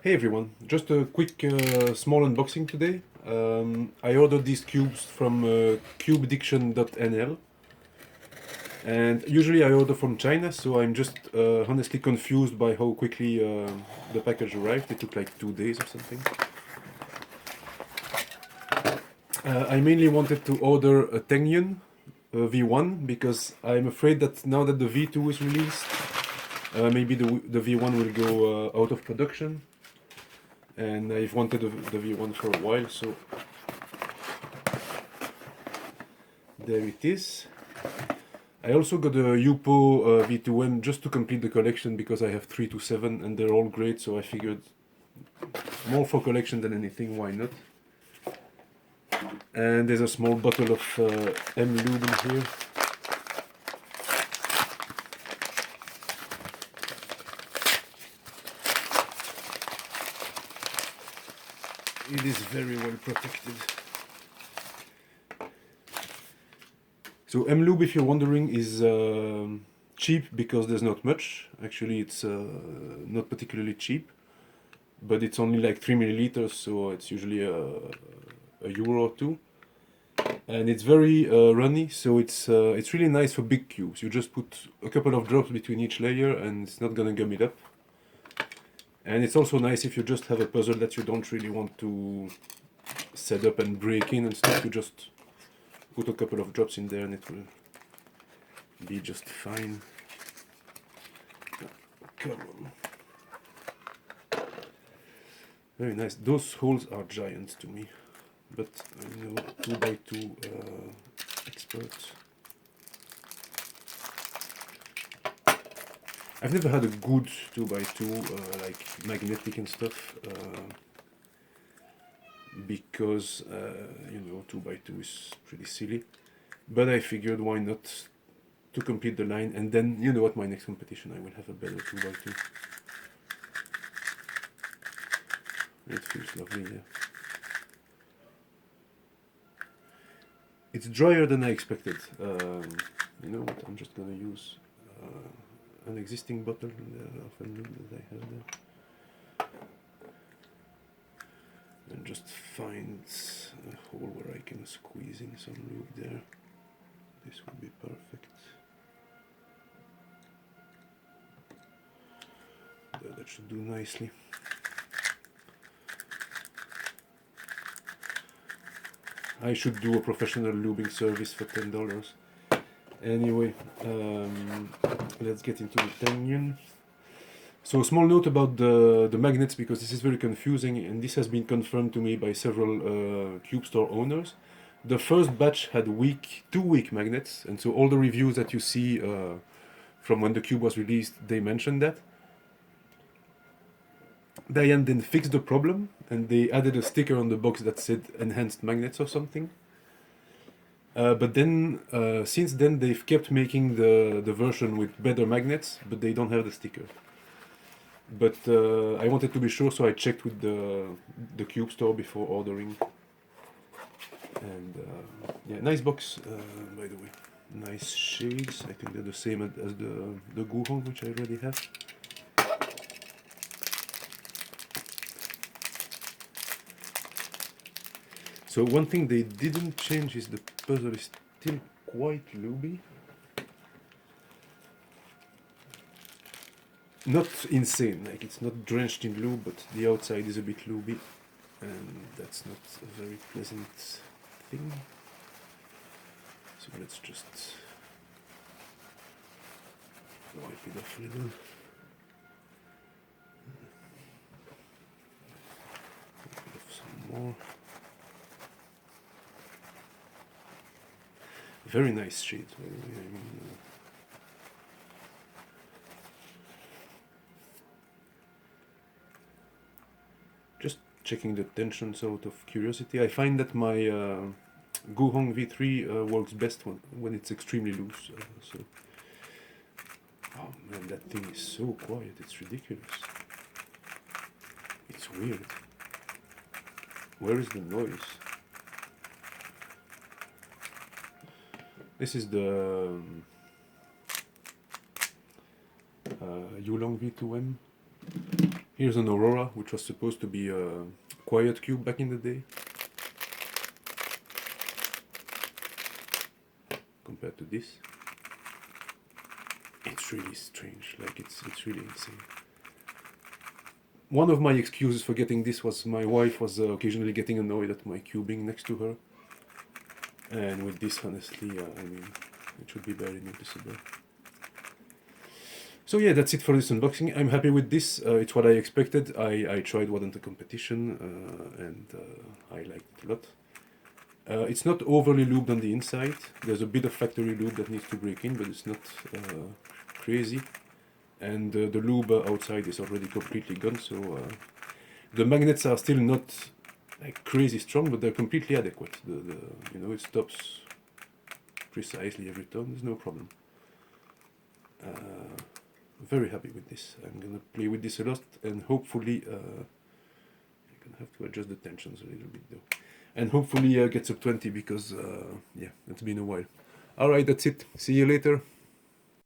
Hey everyone, just a quick small unboxing today. I ordered these cubes from cubediction.nl, and usually I order from China, so I'm just honestly confused by how quickly the package arrived. It took like 2 days or something. I mainly wanted to order a Tengyun V1 because I'm afraid that now that the V2 is released, maybe the V1 will go out of production. And I've wanted the V1 for a while, so there it is. I also got a Yupo V2M just to complete the collection because I have 3 to 7 and they're all great, so I figured more for collection than anything, why not? And there's a small bottle of M lube in here. It is very well protected. So M-Lube, if you're wondering, is cheap because there's not much. Actually, it's not particularly cheap, but it's only like 3 milliliters, so it's usually a euro or two. And it's very runny, so it's really nice for big cubes. You just put a couple of drops between each layer and it's not gonna gum it up. And it's also nice if you just have a puzzle that you don't really want to set up and break in and stuff. You just put a couple of drops in there and it will be just fine. Come on. Very nice. Those holes are giant to me, but I'm no 2x2 expert. I've never had a good 2x2 like magnetic and stuff because you know, 2x2 is pretty silly, but I figured why not to complete the line, and then you know what, my next competition I will have a better 2x2. It feels lovely, yeah. It's drier than I expected. You know what, I'm just gonna use an existing bottle of M lube that I have there, and just find a hole where I can squeeze in some lube there. This would be perfect. That should do nicely. I should do a professional lubing service for $10. Anyway, let's get into the Tengyun. So a small note about the magnets, because this is very confusing, and this has been confirmed to me by several cube store owners. The first batch had two weak magnets, and so all the reviews that you see from when the cube was released, they mentioned that. Dayan then fixed the problem, and they added a sticker on the box that said enhanced magnets or something. But then, since then, they've kept making the version with better magnets, but they don't have the sticker. But I wanted to be sure, so I checked with the cube store before ordering. And yeah, nice box, by the way. Nice shades. I think they're the same as the Guhong, which I already have. So one thing they didn't change is the puzzle is still quite lubey. Not insane, like it's not drenched in lube, but the outside is a bit lubey, and that's not a very pleasant thing. So let's just wipe it off a little. Wipe it off some more. Very nice shade, by the way. I mean, just checking the tensions out of curiosity. I find that my Guhong V3 works best when it's extremely loose. So, oh man, that thing is so quiet. It's ridiculous. It's weird. Where is the noise? This is the Yulong V2M. Here's an Aurora, which was supposed to be a quiet cube back in the day. Compared to this. It's really strange, like it's really insane. One of my excuses for getting this was my wife was occasionally getting annoyed at my cubing next to her. And with this, honestly, I mean, it should be barely noticeable. So yeah, that's it for this unboxing. I'm happy with this. It's what I expected. I tried Wasn't a Competition, and I liked it a lot. It's not overly lubed on the inside. There's a bit of factory lube that needs to break in, but it's not crazy. And the lube outside is already completely gone, so the magnets are still not like crazy strong, but they're completely adequate. You know, it stops precisely every turn. There's no problem. Very happy with this. I'm gonna play with this a lot, and hopefully I'm gonna have to adjust the tensions a little bit though, and hopefully get sub 20 because yeah, it's been a while. All right, that's it. See you later.